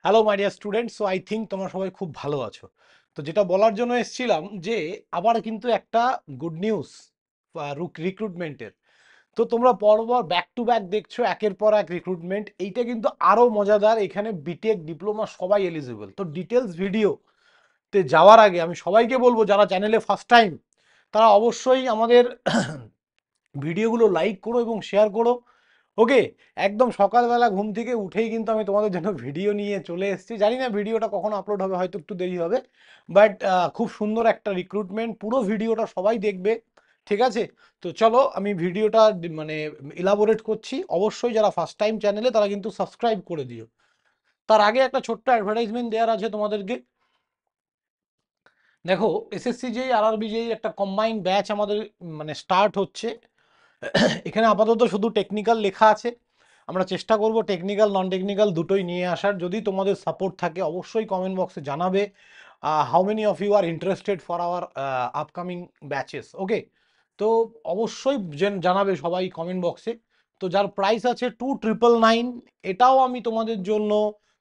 Hello my dear student, so I think তোমরা সবাই খুব ভালো আছো। তো যেটা বলার জন্য এসেছিলাম যে আবার কিন্তু একটা গুড নিউজ রিক্রুটমেন্টের। তো তোমরা পরপর ব্যাক টু ব্যাক দেখছো একের পর এক রিক্রুটমেন্ট, এইটা কিন্তু আরো মজাদার। এখানে বিটেক ডিপ্লোমা সবাই এলিজিবল। তো ডিটেলস ভিডিও তে যাওয়ার আগে আমি সবাইকে বলবো, যারা চ্যানেলে ফার্স্ট টাইম তারা অবশ্যই আমাদের ভিডিওগুলো লাইক করো এবং শেয়ার করো। ওকে, একদম সকালবেলা ঘুম থেকে উঠেই কিন্তু আমি তোমাদের জন্য ভিডিও নিয়ে চলে এসেছি। জানি না ভিডিওটা কখন আপলোড হবে, হয়তো একটু দেরি হবে, বাট খুব সুন্দর একটা রিক্রুটমেন্ট, পুরো ভিডিওটা সবাই দেখবে। ঠিক আছে, তো চলো আমি ভিডিওটা মানে ইলাবোরেট করছি। অবশ্যই যারা ফার্স্ট টাইম চ্যানেলে তারা কিন্তু সাবস্ক্রাইব করে দিও। তার আগে একটা ছোট্ট অ্যাডভার্টাইজমেন্ট দেওয়ার আছে তোমাদেরকে। দেখো, এসএসসি যেই আরআরবি যেই একটা কম্বাইন্ড ব্যাচ আমাদের মানে স্টার্ট হচ্ছে। এখানে আপাতত শুধু টেকনিক্যাল লেখা আছে। আমরা চেষ্টা করব টেকনিক্যাল নন টেকনিক্যাল দুটোই নিয়ে আসার। যদি তোমাদের সাপোর্ট থাকে অবশ্যই কমেন্ট বক্সে জানাবে how many of you are interested for our upcoming batches. Okay, তো অবশ্যই জানাবে সবাই কমেন্ট বক্সে। তো যার প্রাইস আছে 2999, এটাও আমি তোমাদের জন্য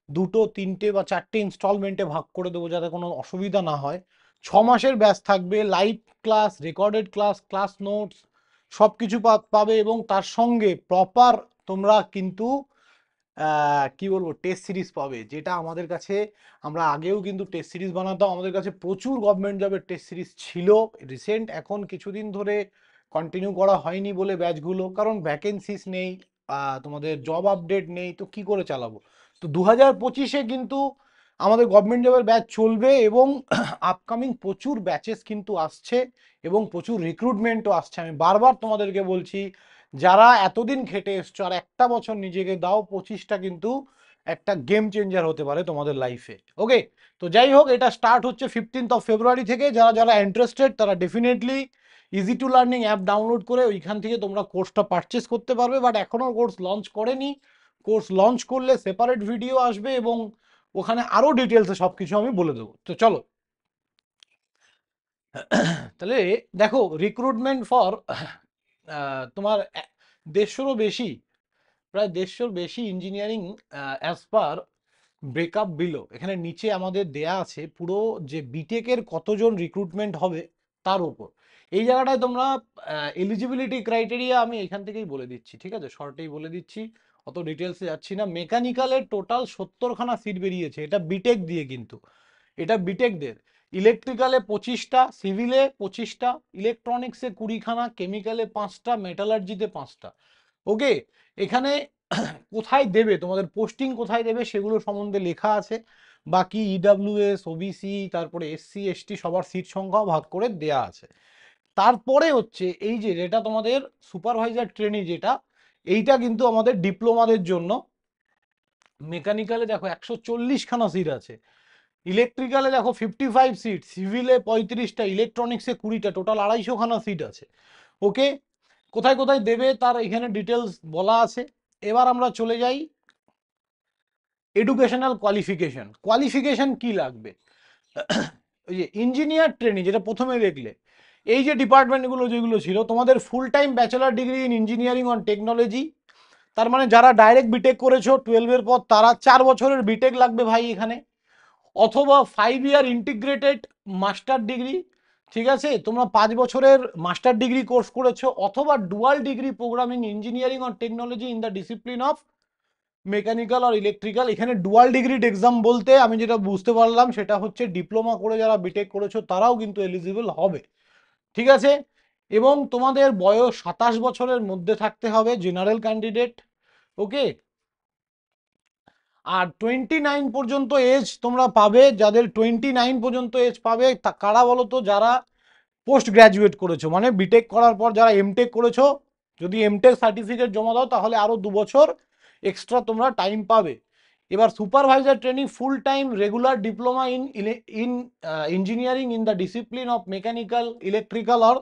দুটো তিনটে বা চারটে ইনস্টলমেন্টে ভাগ করে দেবো যাতে কোনো অসুবিধা না হয়। 6 মাসের ব্যাচ থাকবে, live class, recorded class, class notes সব কিছু পাবে এবং তার সঙ্গে প্রপার তোমরা কিন্তু কি বলবো টেস্ট সিরিজ পাবে, যেটা আমাদের কাছে আমরা আগেও কিন্তু টেস্ট সিরিজ বানাতাম। আমাদের কাছে প্রচুর গভর্নমেন্ট জবের টেস্ট সিরিজ ছিল রিসেন্ট, এখন কিছুদিন ধরে কন্টিনিউ করা হয়নি বলে ব্যাচগুলো, কারণ ভ্যাকেন্সিস নেই, তোমাদের জব আপডেট নেই, তো কি করে চালাবো। তো 2025-এ কিন্তু আমাদের গভর্নমেন্ট জবের ব্যাচ চলবে এবং আপকামিং প্রচুর ব্যাচেস কিন্তু আসছে এবং প্রচুর রিক্রুটমেন্টও আসছে। আমি বারবার তোমাদেরকে বলছি, যারা এতদিন খেটে এসছো আর একটা বছর নিজেকে দাও, 25টা কিন্তু একটা গেম চেঞ্জার হতে পারে তোমাদের লাইফে। ওকে, তো যাই হোক, এটা স্টার্ট হচ্ছে 15 ফেব্রুয়ারি থেকে। যারা যারা ইন্টারেস্টেড তারা definitely easy to learning app download করে ওইখান থেকে তোমরা কোর্সটা পারচেস করতে পারবে। বাট এখনও কোর্স লঞ্চ করেনি। কোর্স লঞ্চ করলে সেপারেট ভিডিও আসবে এবং ওখানে আরো ডিটেলসে সবকিছু আমি বলে দেবো। তো চলো, তাহলে দেখো, রিক্রুটমেন্ট ফর তোমার 150-রও বেশি, প্রায় 150-র বেশি engineering as per breakup below. এখানে নিচে আমাদের দেয়া আছে পুরো যে বিটেকের কতজন রিক্রুটমেন্ট হবে তার উপর। এই জায়গাটায় তোমরা এলিজিবিলিটি ক্রাইটেরিয়া আমি এখান থেকেই বলে দিচ্ছি, ঠিক আছে, শর্টেই বলে দিচ্ছি, অত ডিটেলসে যাচ্ছি না। মেকানিক্যালের টোটাল 70খানা সিট বেরিয়েছে, এটা বিটেক দিয়ে কিন্তু, এটা বিটেকদের। ইলেকট্রিক্যালে 25টা, সিভিলে 25টা, ইলেকট্রনিক্সে 20খানা, কেমিক্যালে 5টা, মেটালার্জিতে 5টা। ওকে, এখানে কোথায় দেবে তোমাদের পোস্টিং কোথায় দেবে সেগুলো সম্বন্ধে লেখা আছে। বাকি ইডাব্লিউএস, ওবিসি, তারপরে এসসি এসটি সবার সিট সংখ্যাও ভাগ করে দেয়া আছে। তারপরে হচ্ছে এই যে যেটা তোমাদের সুপারভাইজার ট্রেনি, যেটা এইটা কিন্তু আমাদের ডিপ্লোমাদের জন্য। মেকানিক্যালে দেখো 140খানা সিট আছে, ইলেকট্রিক্যালে দেখো 55 সিট, সিভিলে 35টা, ইলেকট্রনিক্সে 20টা, টোটাল 250খানা সিট আছে। ওকে, কোথায় কোথায় দেবে তার এখানে ডিটেলস বলা আছে। এবার আমরা চলে যাই এডুকেশনাল কোয়ালিফিকেশন। কোয়ালিফিকেশন কি লাগবে? ওই যে ইঞ্জিনিয়ার ট্রেনিং যেটা প্রথমে দেখলে, এই যে ডিপার্টমেন্টগুলো যেগুলো ছিল তোমাদের full time bachelor degree in engineering on technology, তার মানে যারা ডাইরেক্ট বিটেক করেছো 12-এর পর তারা 4 বছরের বিটেক লাগবে ভাই এখানে, অথবা 5 ইয়ার ইন্টিগ্রেটেড মাস্টার ডিগ্রি। ঠিক আছে, তোমরা 5 বছরের মাস্টার ডিগ্রি কোর্স করেছো, অথবা dual degree programming engineering or technology in the discipline of mechanical আর ইলেকট্রিক্যাল। এখানে ডুয়াল ডিগ্রিড এক্সাম বলতে আমি যেটা বুঝতে পারলাম সেটা হচ্ছে ডিপ্লোমা করে যারা বিটেক করেছো তারাও কিন্তু এলিজিবল হবে। ঠিক আছে, এবং তোমাদের বয়স 27 বছরের মধ্যে থাকতে হবে, জেনারেল ক্যান্ডিডেট। ওকে, আর 29 পর্যন্ত এজ তোমরা পাবে। যাদের 29 পর্যন্ত এজ পাবে কারা বলো তো? যারা পোস্ট গ্রাজুয়েট করেছো, মানে বিটেক করার পর যারা এমটেক করেছো, যদি এমটেক সার্টিফিকেট জমা দাও তাহলে আরো 2 বছর এক্সট্রা তোমরা টাইম পাবে। এবার supervisor training full time regular diploma in in engineering in the discipline of mechanical, electrical or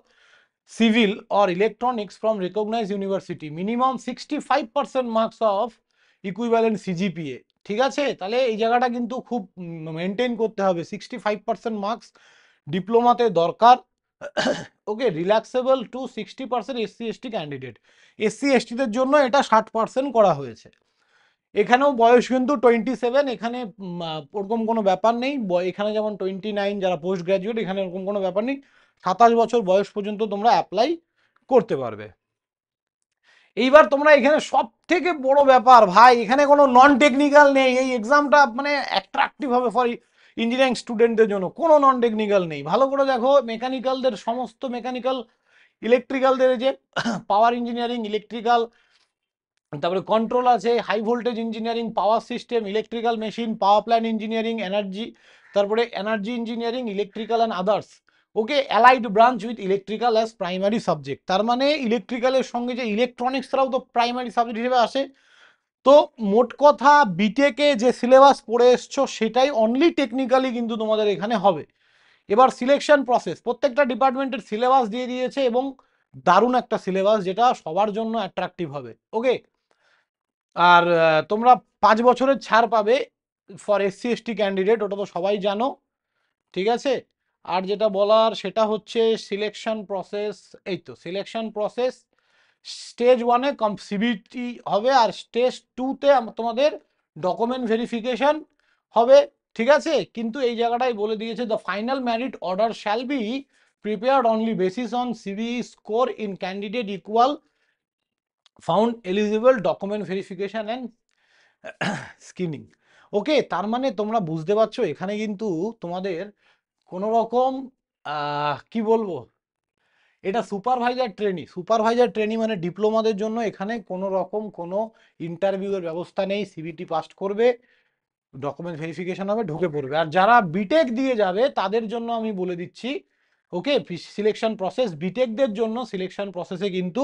civil or electronics from recognise university, minimum 65% marks of equivalent CGPA. ঠিক আছে, তাহলে এই জায়গাটা কিন্তু খুব মেনটেন করতে হবে, 65% মার্কস ডিপ্লোমাতে দরকার। Okay, relaxable to 60% SC ST candidate. SC এসটিদের জন্য এটা 60% করা হয়েছে। এখানেও বয়স কিন্তু 27, এখানে ওরকম কোনো ব্যাপার নেই, এখানে যেমন 29 যারা পোস্ট গ্রাজুয়েট, এখানে ওরকম কোনো ব্যাপার নেই, 27 বছর বয়স পর্যন্ত তোমরা অ্যাপ্লাই করতে পারবে। এইবার তোমরা এখানে সব থেকে বড় ব্যাপার ভাই, এখানে কোনো নন টেকনিক্যাল নেই, এই এক্সামটা মানে অ্যাট্রাকটিভ হবে ফর ইঞ্জিনিয়ারিং স্টুডেন্টদের জন্য, কোনো নন টেকনিক্যাল নেই। ভালো করে দেখো, মেকানিক্যালদের সমস্ত মেকানিক্যাল, ইলেকট্রিক্যালদের যে পাওয়ার ইঞ্জিনিয়ারিং, ইলেকট্রিক্যাল, তারপরে কন্ট্রোল আছে, high voltage engineering, power system, electrical machine, power plant engineering, energy, তারপরে energy engineering, electrical and others. Okay, allied branch with electrical as primary subject, তার মানে ইলেকট্রিক্যালের সঙ্গে যে ইলেকট্রনিক্সরাও তো প্রাইমারি সাবজেক্ট হিসেবে আসে। তো মোট কথা বিটেকে যে সিলেবাস পড়ে এসছো সেটাই অনলি টেকনিক্যালি কিন্তু তোমাদের এখানে হবে। এবার সিলেকশন প্রসেস, প্রত্যেকটা ডিপার্টমেন্টের সিলেবাস দিয়ে দিয়েছে এবং দারুণ একটা সিলেবাস যেটা সবার জন্য অ্যাট্রাকটিভ হবে। ওকে, আর তোমরা 5 বছরের ছাড় পাবে ফর এসসি এসটি ক্যান্ডিডেট, ওটা তো সবাই জানো, ঠিক আছে। আর যেটা বলার সেটা হচ্ছে সিলেকশন প্রসেস, এই তো সিলেকশন প্রসেস, স্টেজ 1-এ সিবিটি হবে, আর স্টেজ 2-তে তোমাদের ডকুমেন্ট ভেরিফিকেশন হবে, ঠিক আছে। কিন্তু এই জায়গাটাই বলে দিয়েছে, the final merit order shall be prepared only basis on CB score in candidate equal found eligible, document verification and screening. Okay, তার মানে তোমরা বুঝতে পারছো এখানে কিন্তু তোমাদের কোনো রকম কি বলবো, এটা সুপারভাইজার ট্রেনি মানে ডিপ্লোমাদের জন্য এখানে কোনো রকম কোনো ইন্টারভিউয়ের ব্যবস্থা নেই, সিবিটি পাস করবে, ডকুমেন্ট ভেরিফিকেশন হবে, ঢুকে পড়বে। আর যারা বিটেক দিয়ে যাবে তাদের জন্য আমি বলে দিচ্ছি, ওকে, সিলেকশন প্রসেস, বিটেকদের জন্য সিলেকশন প্রসেসে কিন্তু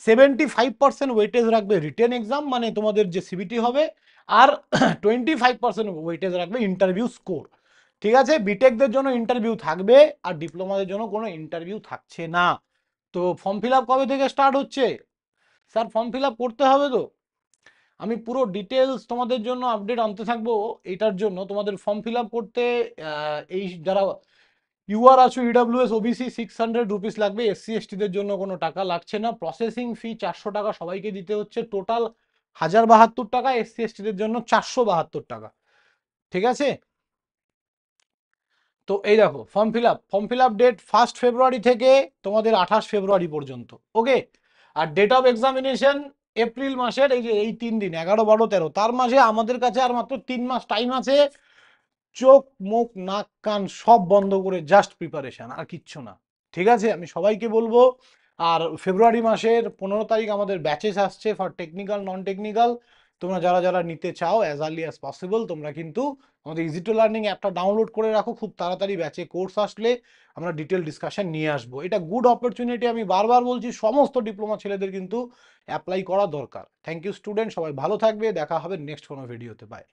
75% ওয়েটেজ রাখবে রিটেন এক্সাম, মানে তোমাদের যে সিবিটি হবে, আর 25% ওয়েটেজ রাখবে ইন্টারভিউ স্কোর, ঠিক আছে। বিটেকদের জন্য ইন্টারভিউ থাকবে, আর ডিপ্লোমাদের জন্য কোনো ইন্টারভিউ থাকছে না। তো ফর্ম ফিল আপ কবে থেকে স্টার্ট হচ্ছে? স্যার ফর্ম ফিল আপ করতে হবে তো, আমি পুরো ডিটেলস তোমাদের জন্য আপডেট আনতে থাকবো। এটার জন্য তোমাদের ফর্ম ফিল আপ করতে এই যারা ইউআর আছো, ইডাব্লিউএস, ওবিসি, 600 রুপিস লাগবে, এসসি এসটিদের জন্য কোনো টাকা লাগছে না, প্রসেসিং ফি 400 টাকা সবাইকে দিতে হচ্ছে, টোটাল 1072 টাকা, এসসি এসটিদের জন্য 472 টাকা, ঠিক আছে। তো এই দেখো ফর্ম ফিল আপ ডেট 1 ফেব্রুয়ারি থেকে তোমাদের 28 ফেব্রুয়ারি পর্যন্ত। ওকে, আর ডেট অফ এক্সামিনেশন এপ্রিল মাসের এই যে এই 3 দিন, 11, 12, 13, তার মাঝে আমাদের কাছে আর মাত্র 3 মাস টাইম আছে, চোখ মুখ নাক কান সব বন্ধ করে জাস্ট প্রিপারেশন, আর কিচ্ছু না, ঠিক আছে। আমি সবাইকে বলবো, আর ফেব্রুয়ারি মাসের 15 তারিখ আমাদের ব্যাচেস আসছে ফর টেকনিক্যাল নন টেকনিক্যাল, তোমরা যারা যারা নিতে চাও অ্যাজ আর্লি অ্যাজ পসিবল তোমরা কিন্তু আমাদের ইজি টু লার্নিং অ্যাপটা ডাউনলোড করে রাখো, খুব তাড়াতাড়ি ব্যাচে কোর্স আসলে আমরা ডিটেল ডিসকাশন নিয়ে আসবো। এটা গুড অপরচুনিটি, আমি বারবার বলছি, সমস্ত ডিপ্লোমা ছেলেদের কিন্তু অ্যাপ্লাই করা দরকার। থ্যাংক ইউ স্টুডেন্ট, সবাই ভালো থাকবে, দেখা হবে নেক্সট কোনো ভিডিওতে, বাই।